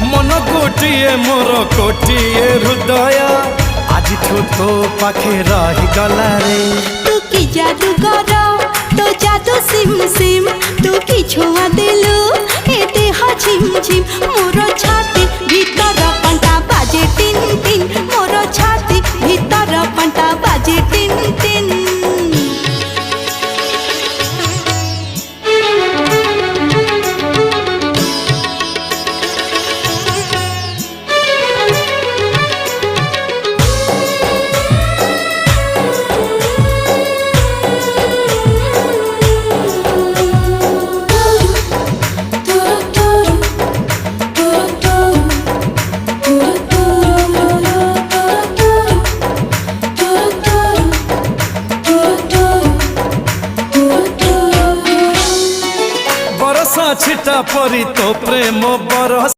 मन गोटिए मोर कोटिए हृदय आज तो पाखे रही गला रे। तू की जादू कर तो जादू सिम सिम तू की छुआ देलु ए देह झिम झिम मोर छाती भीतर पंटा बाजे टिन टिन मोर छाती भीतर पंटा बाजे टिन टिन। छिटा परी तो प्रेम